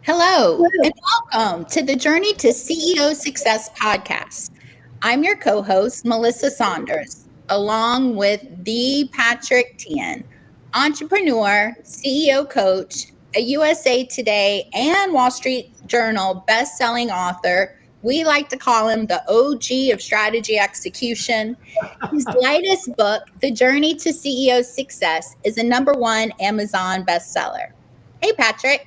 Hello, and welcome to the Journey to CEO Success podcast. I'm your co host, Melissa Saunders, along with the Patrick Thean, entrepreneur, CEO coach, a USA Today and Wall Street Journal best-selling author. We like to call him the OG of strategy execution. His latest book, The Journey to CEO Success, is a #1 Amazon bestseller. Hey, Patrick,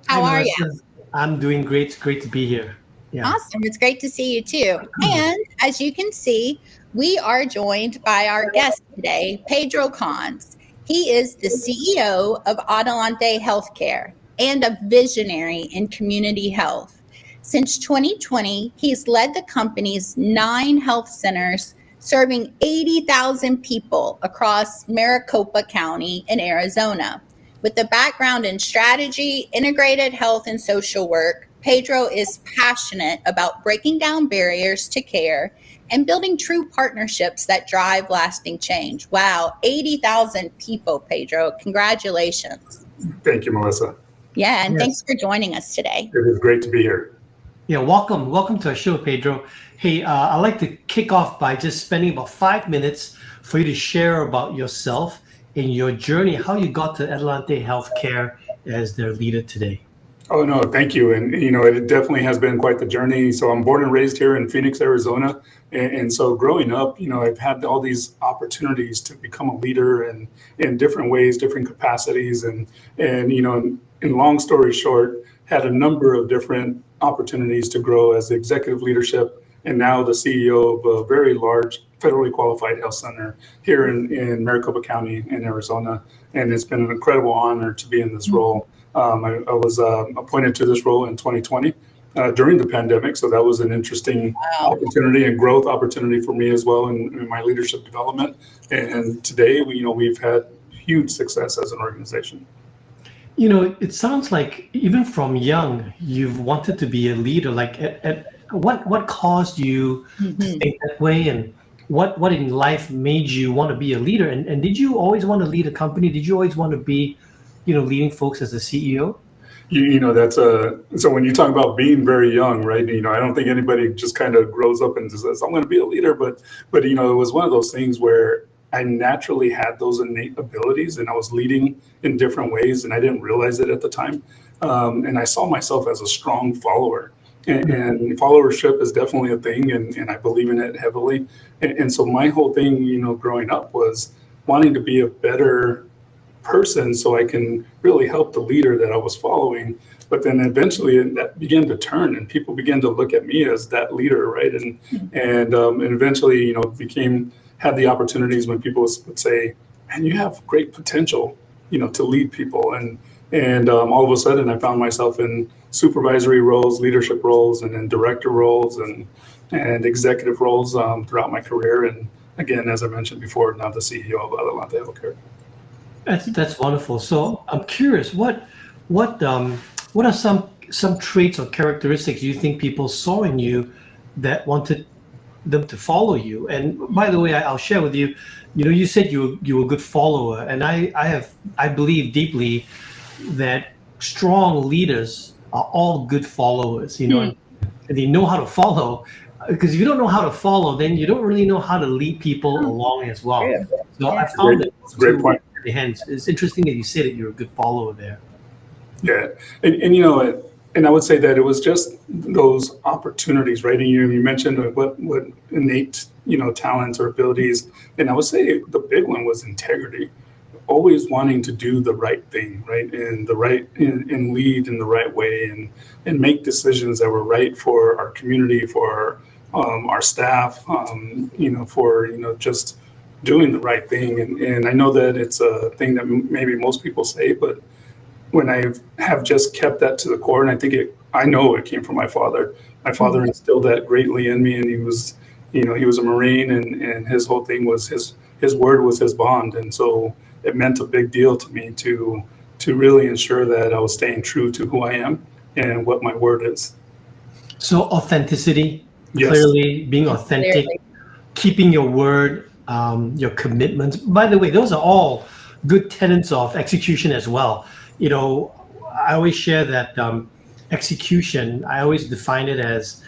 Hi, how are you? Melissa. I'm doing great. It's great to be here. Yeah. Awesome. It's great to see you too. And as you can see, we are joined by our guest today, Pedro Cons. He is the CEO of Adelante Healthcare and a visionary in community health. Since 2020, he's led the company's 9 health centers, serving 80,000 people across Maricopa County in Arizona. With a background in strategy, integrated health, and social work, Pedro is passionate about breaking down barriers to care and building true partnerships that drive lasting change. Wow, 80,000 people, Pedro. Congratulations. Thank you, Melissa. Yeah, and Yes. thanks for joining us today. It is great to be here. Yeah, welcome to our show, Pedro. Hey, I'd like to kick off by just spending about 5 minutes for you to share about yourself and your journey, how you got to Adelante Healthcare as their leader today. Oh, no, thank you. And, it definitely has been quite the journey. So I'm born and raised here in Phoenix, Arizona. And so growing up, I've had all these opportunities to become a leader and in different ways, different capacities. And in long story short, had a number of different opportunities to grow as executive leadership and now the CEO of a very large federally qualified health center here in Maricopa County in Arizona. And it's been an incredible honor to be in this role. I was appointed to this role in 2020 during the pandemic. So that was an interesting opportunity and growth opportunity for me as well in my leadership development. And today, we've had huge success as an organization. It sounds like even from young, you've wanted to be a leader. Like, what caused you to think that way, and what in life made you want to be a leader? And did you always want to lead a company? Did you always want to be, leading folks as a CEO? So when you talk about being very young, right? I don't think anybody just kind of grows up and says, I'm going to be a leader, but it was one of those things where I naturally had those innate abilities and I was leading in different ways and I didn't realize it at the time. And I saw myself as a strong follower. And followership is definitely a thing, and I believe in it heavily. And so my whole thing, growing up was wanting to be a better person so I can really help the leader that I was following. But then eventually that began to turn and people began to look at me as that leader, right? And eventually, had the opportunities when people would say, man, you have great potential, to lead people. And all of a sudden I found myself in supervisory roles, leadership roles, and then director roles and executive roles throughout my career. And again, as I mentioned before, now the CEO of Adelante Healthcare. That's wonderful. So I'm curious, what are some traits or characteristics you think people saw in you that wanted them to follow you? And by the way, I'll share with you. You said you were a good follower, and I believe deeply that strong leaders are all good followers. And they know how to follow. Because if you don't know how to follow, then you don't really know how to lead people along as well. Yeah. So I found That's a great point. Hence, it's interesting that you said that you're a good follower there. Yeah, and I would say that it was just those opportunities, right? And you mentioned what innate talents or abilities, and I would say the big one was integrity. Always wanting to do the right thing, right, and lead in the right way, and make decisions that were right for our community, for our staff, for just doing the right thing. And I know that it's a thing that maybe most people say, but when I have just kept that to the core, and I know it came from my father. My father instilled that greatly in me, and he was a Marine, and his whole thing was his word was his bond, and so it meant a big deal to me to really ensure that I was staying true to who I am and what my word is. So authenticity, Yes. clearly being authentic, keeping your word, your commitments. By the way, those are all good tenets of execution as well. I always share that execution, I always define it as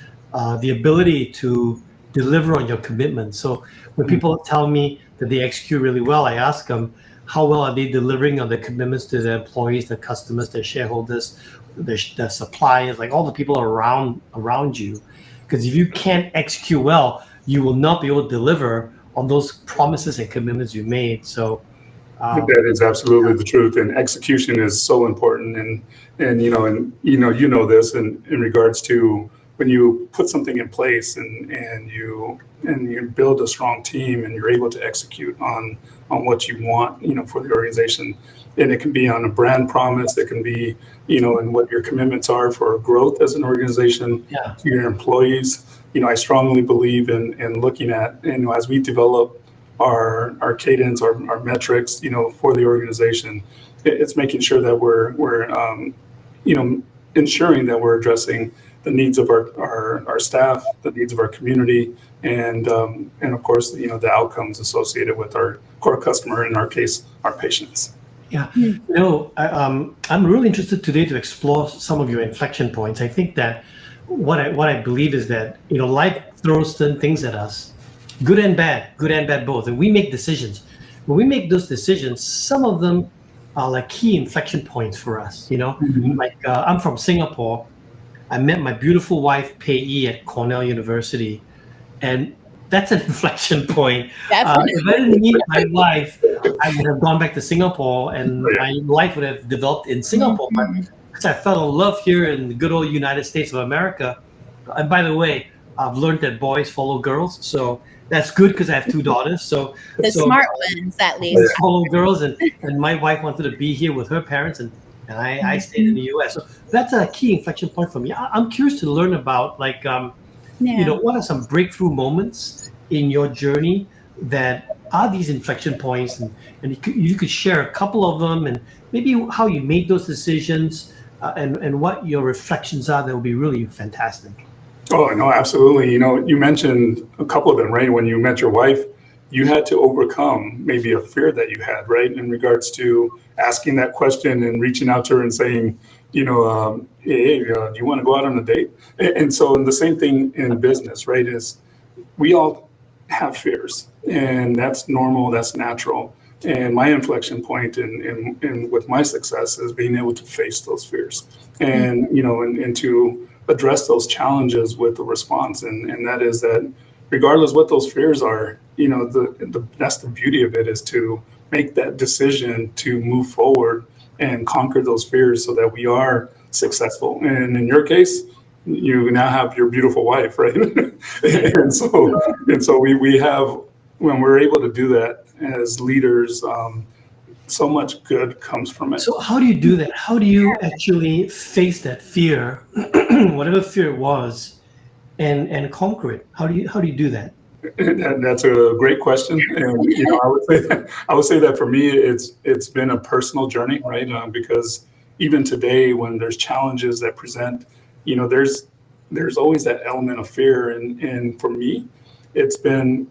the ability to deliver on your commitment. So when people tell me that they execute really well, I ask them, how well are they delivering on their commitments to their employees, their customers, their shareholders, their suppliers, like all the people around you? Because if you can't execute well, you will not be able to deliver on those promises and commitments you made. So that is absolutely the truth, and execution is so important. And you know this in regards to when you put something in place and you build a strong team and you're able to execute on what you want, for the organization. And it can be on a brand promise, it can be, and what your commitments are for growth as an organization, to your employees. I strongly believe in looking at, as we develop our cadence, our metrics, for the organization, it's making sure that we're ensuring that we're addressing the needs of our staff, the needs of our community, and of course, the outcomes associated with our core customer, in our case, our patients. Yeah, I'm really interested today to explore some of your inflection points. I think that what I believe is that life throws certain things at us, good and bad both, and we make decisions. When we make those decisions, some of them are like key inflection points for us. Like I'm from Singapore. I met my beautiful wife, Pei, at Cornell University, and that's an inflection point. If I didn't meet my wife, I would have gone back to Singapore, and my life would have developed in Singapore. But because I fell in love here in the good old United States of America, and by the way, I've learned that boys follow girls, so that's good because I have two daughters. So smart ones, at least. Follow girls, and my wife wanted to be here with her parents, and I stayed in the U.S. So that's a key inflection point for me. I'm curious to learn about, like, what are some breakthrough moments in your journey that are these inflection points, and you could share a couple of them, and maybe how you made those decisions, and what your reflections are. That would be really fantastic. Oh, no, absolutely. You mentioned a couple of them, right? When you met your wife, you had to overcome maybe a fear that you had, right? In regards to asking that question and reaching out to her and saying, hey, do you want to go out on a date? And so the same thing in business, right? Is we all have fears, and that's normal, that's natural. And my inflection point in with my success is being able to face those fears and, and to address those challenges with a response. And that is that regardless what those fears are, that's the beauty of it, is to make that decision to move forward and conquer those fears so that we are successful. And in your case, you now have your beautiful wife, right? and so we have, when we're able to do that as leaders, so much good comes from it. So how do you do that? How do you actually face that fear, whatever fear it was, and conquer it? How do you do that? That's a great question, and I would say that for me, it's been a personal journey, right? Because even today, when there's challenges that present, there's always that element of fear, and for me, it's been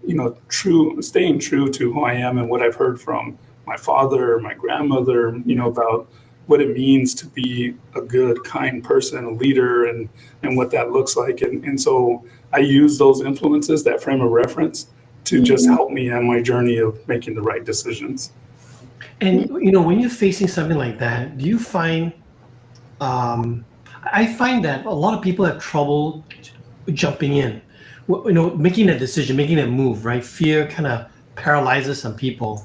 staying true to who I am and what I've heard from my father, my grandmother, about what it means to be a good, kind person, a leader, and what that looks like. And so I use those influences, that frame of reference, to just help me on my journey of making the right decisions. And, when you're facing something like that, do you find, I find that a lot of people have trouble jumping in, making a decision, making a move, right? Fear kind of paralyzes some people.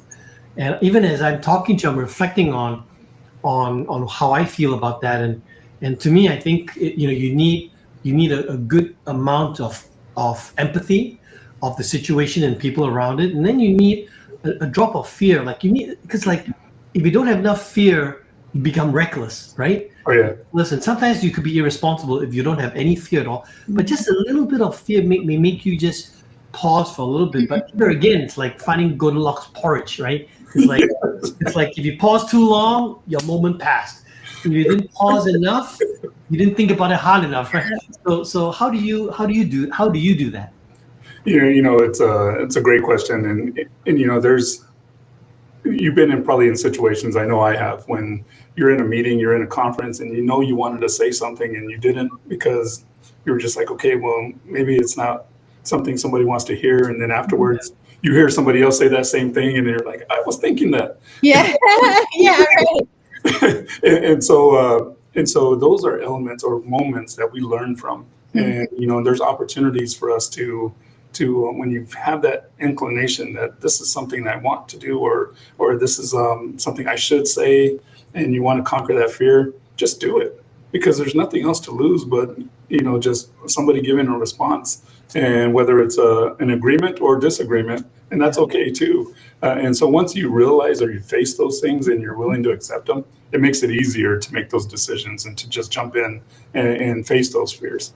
And even as I'm talking to you, I'm reflecting on how I feel about that. And to me, I think, you need a good amount of empathy of the situation and people around it. And then you need a drop of fear. Because if you don't have enough fear, you become reckless, right? Oh, yeah. Listen, sometimes you could be irresponsible if you don't have any fear at all. But just a little bit of fear may make you pause for a little bit. But here again, it's like finding Goldilocks porridge, right? It's like if you pause too long, your moment passed. If you didn't pause enough, you didn't think about it hard enough, right? So how do you do that? It's a great question, and there's you've been in probably in situations, I know I have, when you're in a meeting, you're in a conference, and you know you wanted to say something and you didn't because you were just like, okay, well, maybe it's not something somebody wants to hear. And then afterwards, you hear somebody else say that same thing, and you're like, I was thinking that. Yeah. Yeah, right. And so those are elements or moments that we learn from. And there's opportunities for us to when you have that inclination that this is something I want to do, or this is something I should say, and you want to conquer that fear, just do it, because there's nothing else to lose but just somebody giving a response, and whether it's an agreement or disagreement, and that's okay too. And so once you realize or you face those things and you're willing to accept them, it makes it easier to make those decisions and to just jump in and face those fears.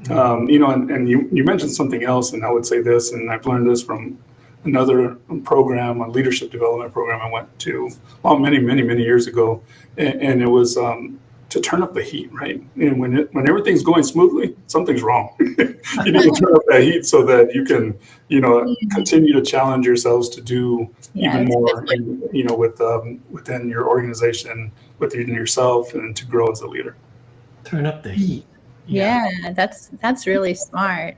And you mentioned something else, and I would say this, and I've learned this from another program, a leadership development program I went to many years ago, and it was to turn up the heat, right? And when everything's going smoothly, something's wrong. You need to turn up that heat so that you can, continue to challenge yourselves to do even more, within your organization, within yourself, and to grow as a leader. Turn up the heat. Yeah, that's really smart.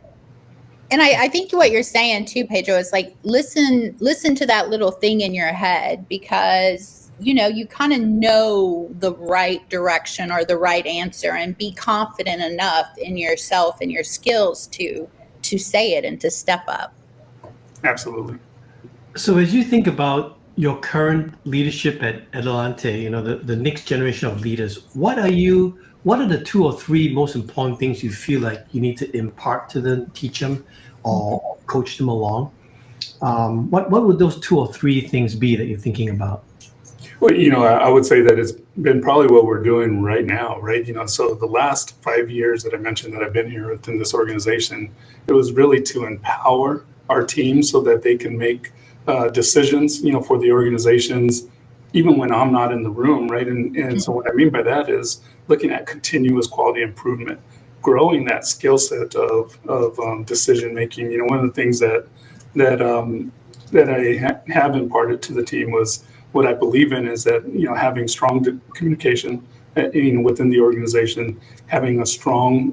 And I think what you're saying too, Pedro, is like, listen to that little thing in your head, because you kind of know the right direction or the right answer, and be confident enough in yourself and your skills to say it and to step up. Absolutely. So as you think about your current leadership at Adelante, the next generation of leaders, what are the 2 or 3 most important things you feel like you need to impart to them, teach them, or coach them along? What would those 2 or 3 things be that you're thinking about? Well, I would say that it's been probably what we're doing right now, right? So the last 5 years that I mentioned that I've been here within this organization, it was really to empower our team so that they can make decisions, for the organizations, even when I'm not in the room, right? And so what I mean by that is looking at continuous quality improvement, growing that skill set of decision making. One of the things that I have imparted to the team was what I believe in is that having strong communication, within the organization, having a strong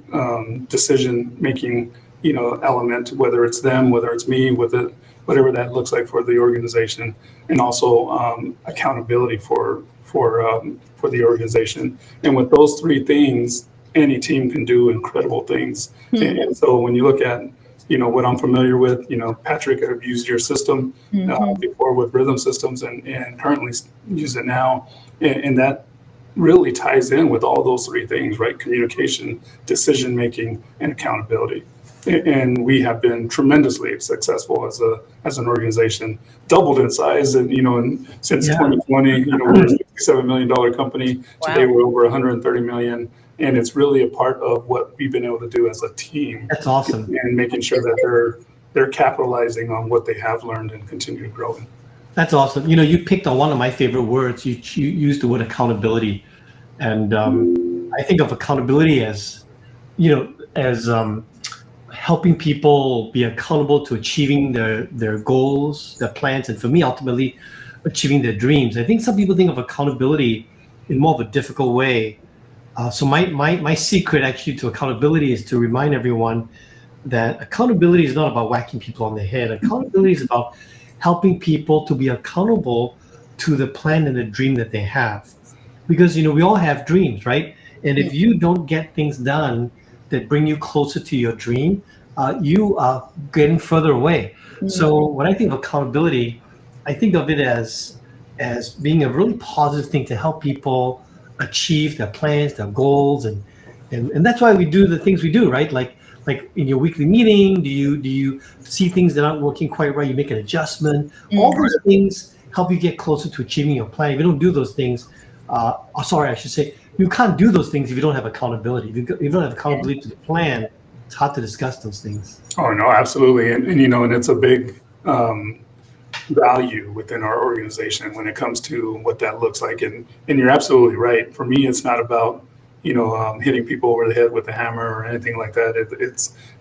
decision making element, whether it's them, whether it's me, whatever that looks like for the organization, and also accountability for the organization. And with those 3 things, any team can do incredible things. And so when you look at what I'm familiar with, Patrick, I've used your system before with rhythm systems, and currently use it now. And that really ties in with all those 3 things, right? Communication, decision making, and accountability. And we have been tremendously successful as an organization, doubled in size, and since 2020, we're a $67 million company. Wow. Today we're over 130 million. And it's really a part of what we've been able to do as a team. That's awesome. And making sure that they're capitalizing on what they have learned and continue to grow. That's awesome. You picked on one of my favorite words. You used the word accountability, and I think of accountability as helping people be accountable to achieving their goals, their plans, and for me, ultimately, achieving their dreams. I think some people think of accountability in more of a difficult way. So my secret actually to accountability is to remind everyone that accountability is not about whacking people on the head. Accountability is about helping people to be accountable to the plan and the dream that they have. Because, we all have dreams, right? And if you don't get things done that bring you closer to your dream, you are getting further away. So when I think of accountability, I think of it as being a really positive thing to help people achieve their plans, their goals, and that's why we do the things we do, right? Like in your weekly meeting, do you see things that aren't working quite right? You make an adjustment. All those things help you get closer to achieving your plan. If you don't do those things, I should say, you can't do those things if you don't have accountability. If you don't have accountability to the plan, it's hard to discuss those things. Oh no, absolutely, and it's a big value within our organization when it comes to what that looks like. And you're absolutely right. For me, it's not about hitting people over the head with a hammer or anything like that.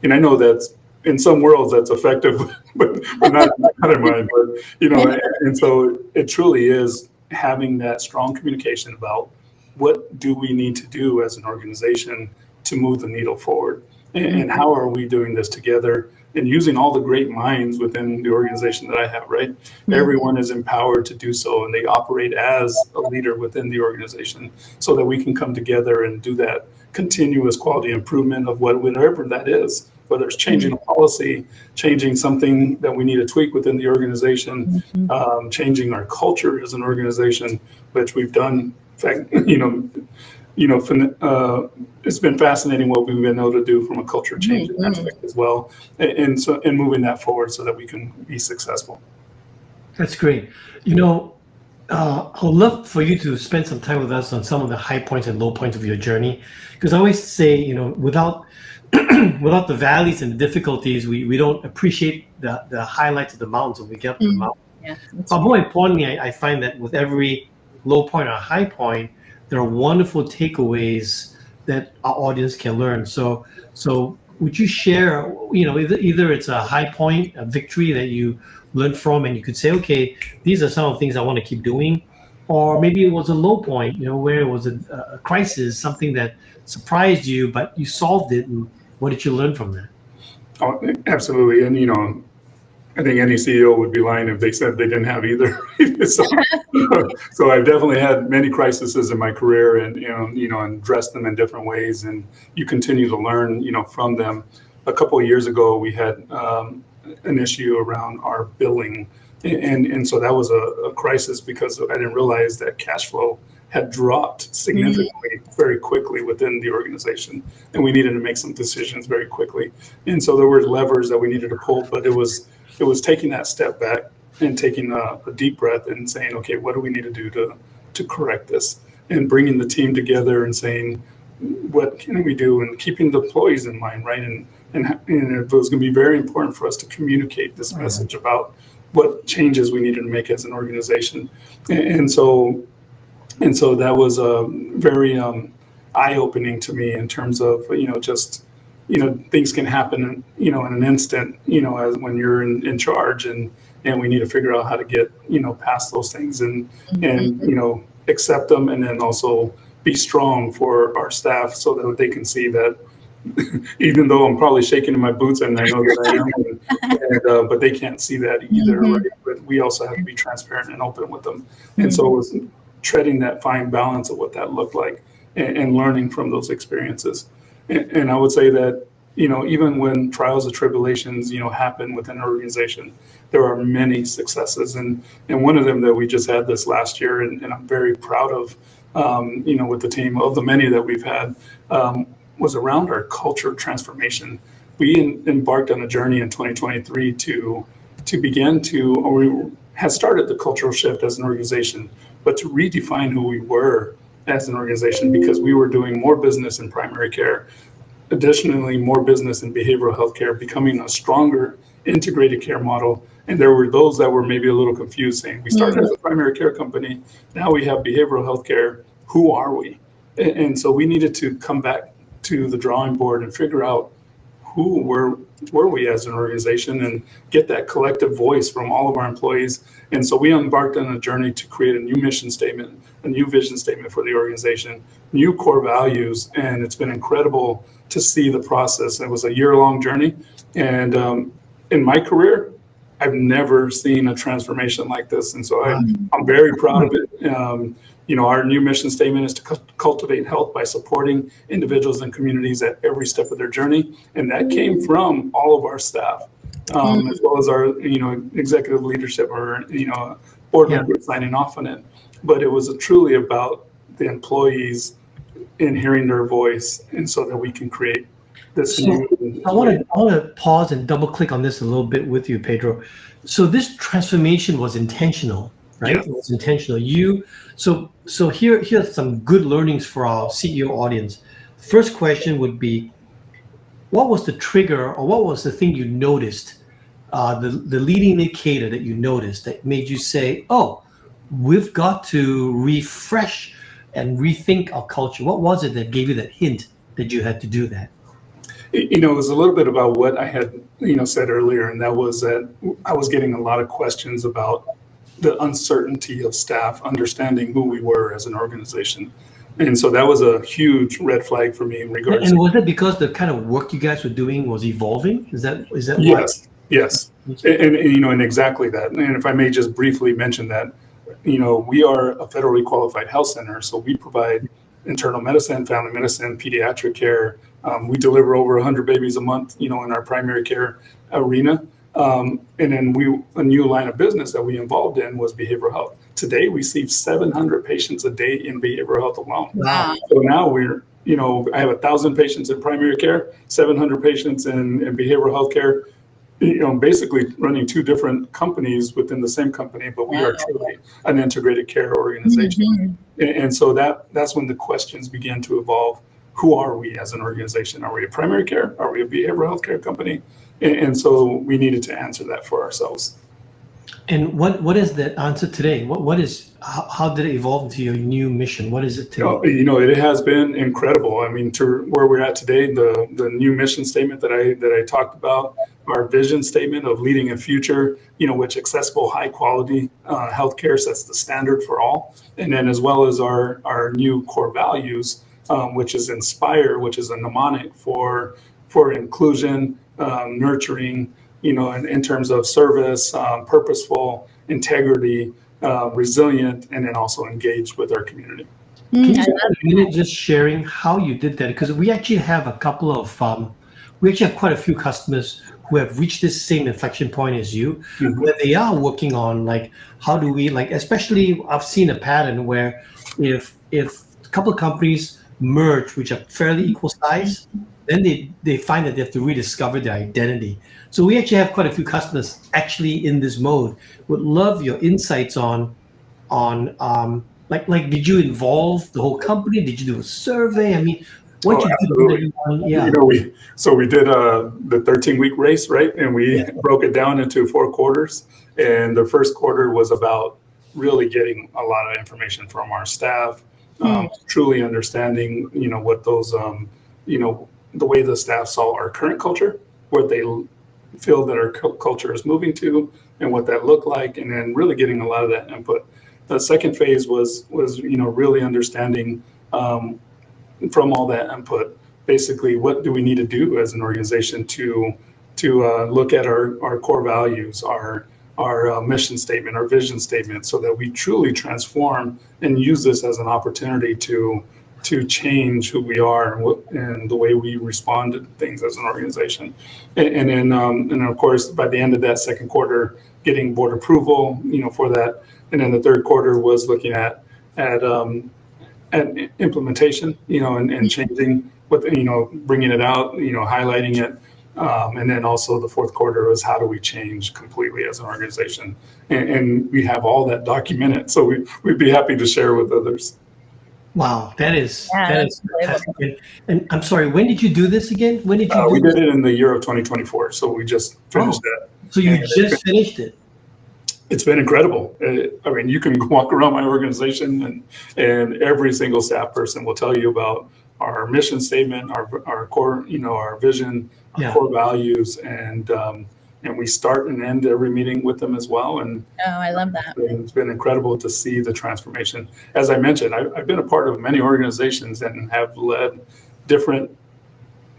And I know that's in some worlds that's effective, but not in mine. But and so it truly is having that strong communication about what do we need to do as an organization to move the needle forward, and how are we doing this together, and using all the great minds within the organization that I have, right? Everyone is empowered to do so, and they operate as a leader within the organization so that we can come together and do that continuous quality improvement of whatever that is, whether it's changing a policy, changing something that we need to tweak within the organization, changing our culture as an organization, which we've done. In fact, it's been fascinating what we've been able to do from a culture change aspect as well, and moving that forward so that we can be successful. That's great. I would love for you to spend some time with us on some of the high points and low points of your journey, because I always say, without without the valleys and the difficulties, we don't appreciate the highlights of the mountains when we get up to the mountain. Yeah, but more importantly, I find that with every low point or high point, there are wonderful takeaways that our audience can learn. So would you share, either it's a high point, a victory that you learned from, and you could say, okay, these are some of the things I want to keep doing, or maybe it was a low point, where it was a crisis, something that surprised you, but you solved it, and what did you learn from that? Oh, absolutely. And I think any CEO would be lying if they said they didn't have either. So I've definitely had many crises in my career, and and addressed them in different ways, and you continue to learn from them. A couple of years ago, we had an issue around our billing, and so that was a crisis because I didn't realize that cash flow had dropped significantly very quickly within the organization, and we needed to make some decisions very quickly. And so there were levers that we needed to pull, but it was taking that step back and taking a deep breath and saying, okay, what do we need to do to correct this, and bringing the team together and saying, what can we do, and keeping the employees in mind, right? And it was going to be very important for us to communicate this message about what changes we needed to make as an organization. And so that was very eye-opening to me in terms of things can happen in an instant, as when you're in charge, and we need to figure out how to get past those things and accept them, and then also be strong for our staff so that they can see that even though I'm probably shaking in my boots, and I know that I am, but they can't see that either, right? But we also have to be transparent and open with them. And so it was treading that fine balance of what that looked like, and learning from those experiences. And I would say that, even when trials and tribulations, happen within an organization, there are many successes. And one of them that we just had this last year, and I'm very proud of, with the team, of the many that we've had, was around our culture transformation. We embarked on a journey in 2023 to begin to, or we had started the cultural shift as an organization, but to redefine who we were as an organization, because we were doing more business in primary care, additionally more business in behavioral health care, becoming a stronger integrated care model. And there were those that were maybe a little confused, saying, we started as a primary care company, now we have behavioral health care, who are we? And so we needed to come back to the drawing board and figure out who were we as an organization, and get that collective voice from all of our employees. And so we embarked on a journey to create a new mission statement, a new vision statement for the organization, new core values, and it's been incredible to see the process. It was a year-long journey, and in my career, I've never seen a transformation like this, and so I'm very proud of it. Our new mission statement is to cultivate health by supporting individuals and communities at every step of their journey, and that came from all of our staff, as well as our executive leadership, or board members signing off on it. But it was truly about the employees and hearing their voice, and so that we can create this. I want to pause and double click on this a little bit with you, Pedro. So this transformation was intentional, right? Yeah. It was intentional. So here's some good learnings for our CEO audience. First question would be, what was the trigger, or what was the thing you noticed, the leading indicator that you noticed that made you say, oh, we've got to refresh and rethink our culture? What was it that gave you that hint that you had to do that? It was a little bit about what I had, said earlier, and that was that I was getting a lot of questions about the uncertainty of staff understanding who we were as an organization. And so that was a huge red flag for me in regards And was it because the kind of work you guys were doing was evolving? Is that why? Yes. And exactly that. And if I may just briefly mention that, we are a federally qualified health center, so we provide internal medicine, family medicine, pediatric care. We deliver over 100 babies a month, in our primary care arena. And then a new line of business that we involved in was behavioral health. Today, we see 700 patients a day in behavioral health alone. Wow. So now I have 1,000 patients in primary care, 700 patients in behavioral health care, basically running two different companies within the same company, but we are truly an integrated care organization. And so that's when the questions began to evolve. Who are we as an organization? Are we a primary care? Are we a behavioral health care company? And so we needed to answer that for ourselves. And what is the answer today? How did it evolve into your new mission? What is it today? It has been incredible. I mean, to where we're at today, the new mission statement that I talked about, our vision statement of leading a future, which accessible, high quality healthcare sets the standard for all. And then as well as our new core values, which is inspire, which is a mnemonic for inclusion, nurturing, in terms of service, purposeful, integrity, resilient, and then also engaged with our community. Can you spend a minute just sharing how you did that? Because we actually have quite a few customers who have reached this same inflection point as you, where they are working on how do we especially I've seen a pattern where if a couple of companies merge, which are fairly equal size, then they find that they have to rediscover their identity. So we actually have quite a few customers actually in this mode. Would love your insights on did you involve the whole company? Did you do a survey? I mean, what you absolutely. We did the 13-week race, right? And we broke it down into 4 quarters. And the first quarter was about really getting a lot of information from our staff, truly understanding, what those, the way the staff saw our current culture, what they feel that our culture is moving to, and what that looked like, and then really getting a lot of that input. The second phase was really understanding from all that input, basically what do we need to do as an organization to look at our core values, our mission statement, our vision statement, so that we truly transform and use this as an opportunity to change who we are and the way we respond to things as an organization. And then of course, by the end of that second quarter, getting board approval, for that. And then the third quarter was looking at implementation, and changing bringing it out, highlighting it. And then also the fourth quarter was how do we change completely as an organization? And we have all that documented. So we'd be happy to share with others. Wow, that is fantastic. And I'm sorry, when did you do this again? When did you we did it in the year of 2024. So we just finished that. So you just finished it? It's been incredible. I mean, you can walk around my organization and every single staff person will tell you about our mission statement, our core, our vision, our core values, and we start and end every meeting with them as well. And I love that. It's been incredible to see the transformation. As I mentioned, I've been a part of many organizations and have led different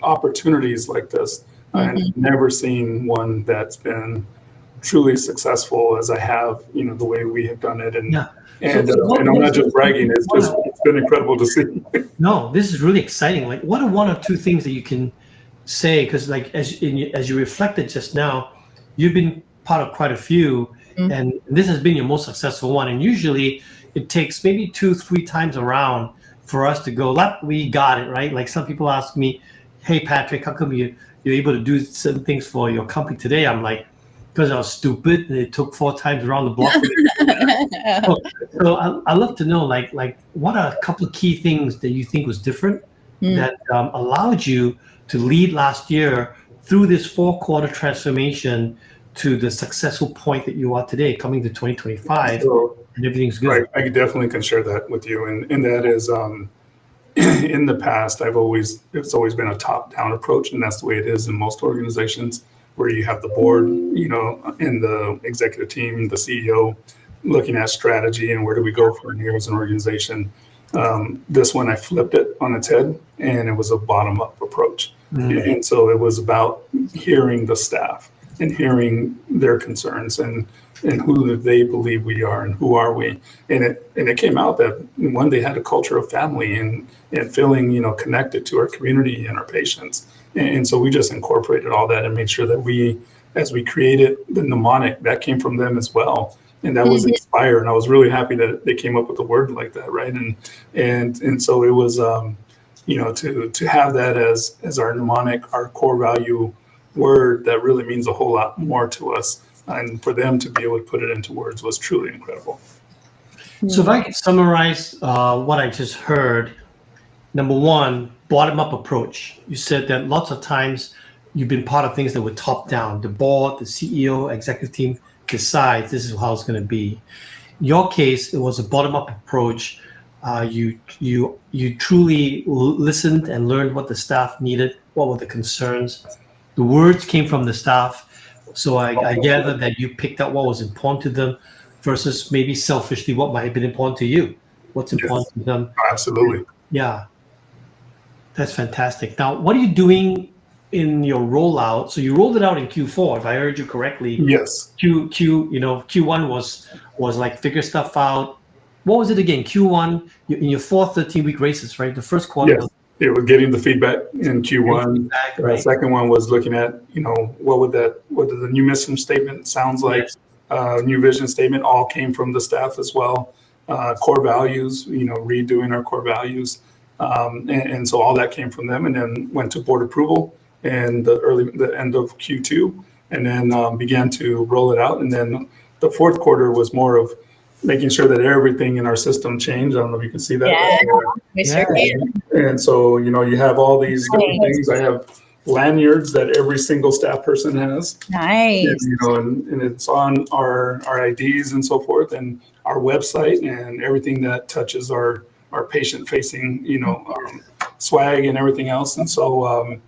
opportunities like this. I've never seen one that's been truly successful as I have, the way we have done it. And and I'm not just bragging, it's been incredible to see. No, this is really exciting. What are one or two things that you can say? Because as you reflected just now, you've been part of quite a few, and this has been your most successful one. And usually it takes maybe 2-3 times around for us to go, we got it, right? Like some people ask me, hey, Patrick, how come you're able to do certain things for your company today? I'm like, because I was stupid and it took 4 times around the block. So I'd love to know, what are a couple of key things that you think was different that allowed you to lead last year through this 4-quarter transformation to the successful point that you are today, coming to 2025, and everything's good. Right, I definitely can share that with you, and that is, in the past, it's always been a top-down approach, and that's the way it is in most organizations, where you have the board, and the executive team, the CEO, looking at strategy and where do we go from here as an organization. This one, I flipped it on its head, and it was a bottom-up approach. And so it was about hearing the staff and hearing their concerns and who do they believe we are and who are we. And it came out that, one, they had a culture of family and feeling, connected to our community and our patients. And so we just incorporated all that and made sure that as we created the mnemonic, that came from them as well. And that was inspired. And I was really happy that they came up with a word like that, right? And so it was, to have that as our mnemonic, our core value word, that really means a whole lot more to us. And for them to be able to put it into words was truly incredible. So if I could summarize what I just heard, number one, bottom-up approach. You said that lots of times you've been part of things that were top-down. The board, the CEO, executive team decides this is how it's going to be. In your case, it was a bottom-up approach. You truly listened and learned what the staff needed, what were the concerns. The words came from the staff. So I gather that you picked up what was important to them versus maybe selfishly what might have been important to you. What's important to them. Absolutely. Yeah. That's fantastic. Now, what are you doing in your rollout? So you rolled it out in Q4, if I heard you correctly. Yes. Q1 was like figure stuff out. What was it again? Q1 in your fourth 13-week races, right? The first quarter. Yes. It was getting the feedback in Q1. Right. The second one was looking at, what did the new mission statement sounds like, new vision statement, all came from the staff as well. Core values, redoing our core values. And so all that came from them, and then went to board approval and the end of Q2, and then began to roll it out. And then the fourth quarter was more of making sure that everything in our system changed. I don't know if you can see that. We sure can. And so, you have all these different things. I have lanyards that every single staff person has. Nice. And it's on our IDs and so forth, and our website, and everything that touches our patient-facing, swag and everything else. And so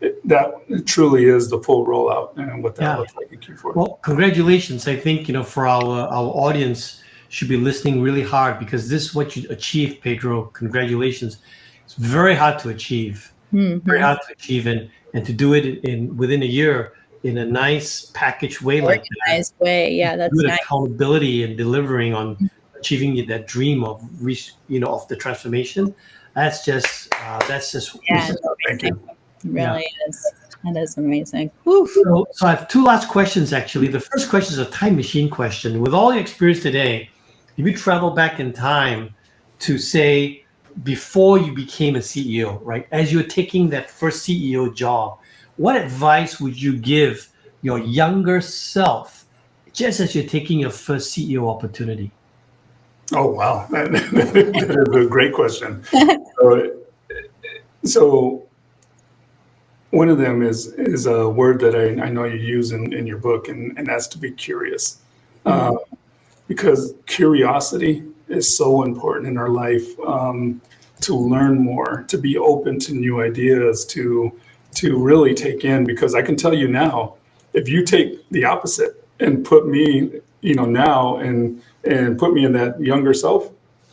it truly is the full rollout and what that looks like in Q4. Well, congratulations. I think, for our audience should be listening really hard, because this is what you achieved, Pedro. Congratulations. It's very hard to achieve. Very hard to achieve, and to do it within a year in a nice packaged way, like that. Organized way, yeah, that's good nice. Accountability and delivering on achieving that dream of of the transformation. That's just Thank you. It really is. That is amazing. So I have two last questions, actually. The first question is a time machine question. With all your experience today, if you travel back in time to, say, before you became a CEO, right? As you're taking that first CEO job, what advice would you give your younger self just as you're taking your first CEO opportunity? Oh, wow. That is a great question. So one of them is a word that I know you use in your book, and that's to be curious. Because curiosity is so important in our life, to learn more, to be open to new ideas, to really take in. Because I can tell you now, if you take the opposite and put me, now and put me in that younger self,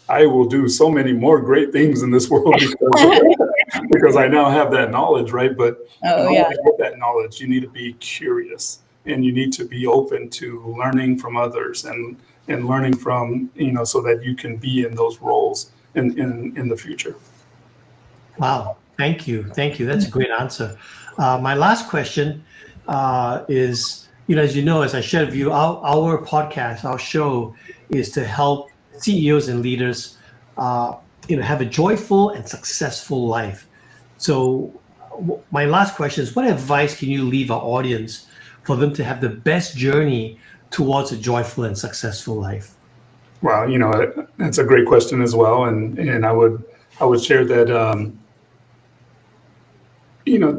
I will do so many more great things in this world because I now have that knowledge, right? But with that knowledge, you need to be curious, and you need to be open to learning from others and learning from, so that you can be in those roles in the future. Wow. Thank you. That's a great answer. My last question is, as I shared with you, our podcast, our show is to help CEOs and leaders, have a joyful and successful life. So my last question is, what advice can you leave our audience for them to have the best journey towards a joyful and successful life? Wow, that's a great question as well. And I would share that,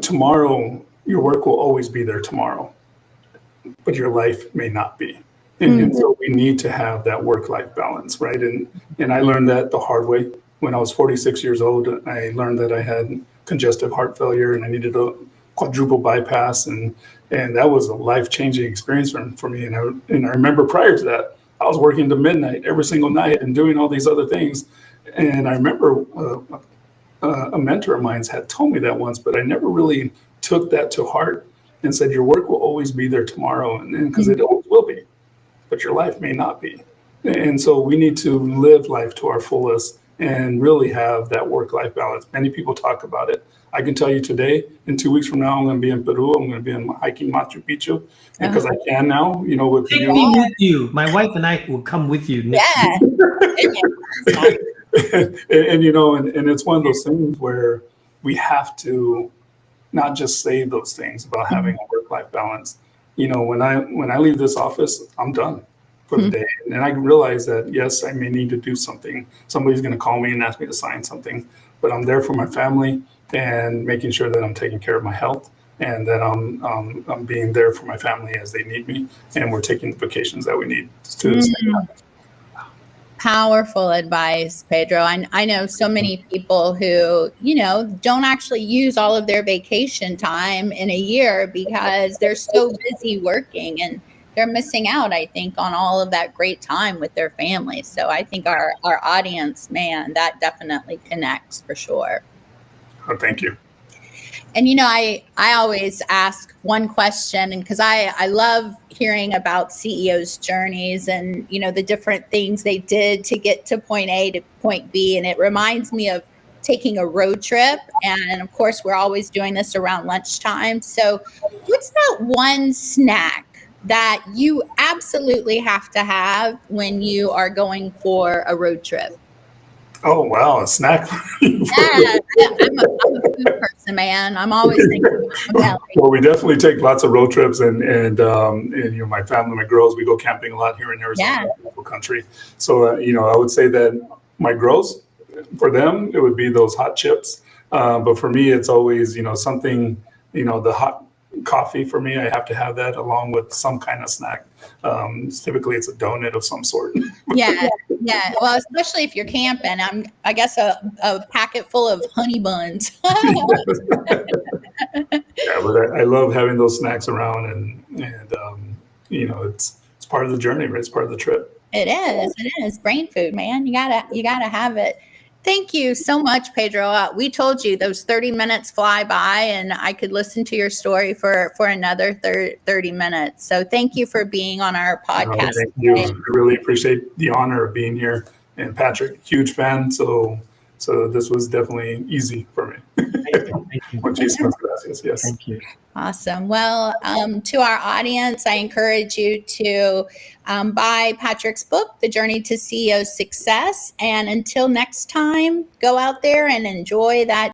tomorrow, your work will always be there tomorrow, but your life may not be. And so we need to have that work-life balance, right? And I learned that the hard way. when I was 46 years old, I learned that I had congestive heart failure and I needed a quadruple bypass, and that was a life-changing experience for me. And I remember prior to that, I was working to midnight every single night and doing all these other things. And I remember a mentor of mine had told me that once, but I never really took that to heart and said, your work will always be there tomorrow, and because it always will be, but your life may not be. And so we need to live life to our fullest and really have that work-life balance. Many people talk about it. I can tell you today, in 2 weeks from now, I'm going to be in Peru. I'm going to be hiking Machu Picchu because I can now, with Take you. me with you. My wife and I will come with you next Yeah. week. and it's one of those things where we have to not just say those things about having a work-life balance. When I leave this office, I'm done for the day. And I realize that, yes, I may need to do something. Somebody's going to call me and ask me to sign something, but I'm there for my family and making sure that I'm taking care of my health and that I'm being there for my family as they need me. And we're taking the vacations that we need to stay happy. Powerful advice, Pedro. I know so many people who, don't actually use all of their vacation time in a year because they're so busy working, and they're missing out, I think, on all of that great time with their family. So I think our audience, man, that definitely connects for sure. Oh, thank you. And, I always ask one question, and because I love hearing about CEOs' journeys and, the different things they did to get to point A to point B. And it reminds me of taking a road trip. And of course, we're always doing this around lunchtime. So what's that one snack that you absolutely have to have when you are going for a road trip? Oh, wow, a snack. Yeah, I'm a food person, man. I'm always thinking about belly. Well, we definitely take lots of road trips, and my family, my girls, we go camping a lot here in Arizona, beautiful country. So I would say that my girls, for them, it would be those hot chips. But for me, it's always something. The hot coffee for me, I have to have that along with some kind of snack. Typically, it's a donut of some sort. Yeah. Well, especially if you're camping, I guess a packet full of honey buns. Yeah, but I love having those snacks around, and it's part of the journey, right? It's part of the trip. It is brain food, man. You gotta have it. Thank you so much, Pedro. We told you those 30 minutes fly by, and I could listen to your story for another 30 minutes. So thank you for being on our podcast. Thank you. I really appreciate the honor of being here. And Patrick, huge fan. So this was definitely easy for me. Thank you. Muchísimas gracias. Yes. Thank you. Awesome. Well, to our audience, I encourage you to buy Patrick's book, The Journey to CEO Success. And until next time, go out there and enjoy that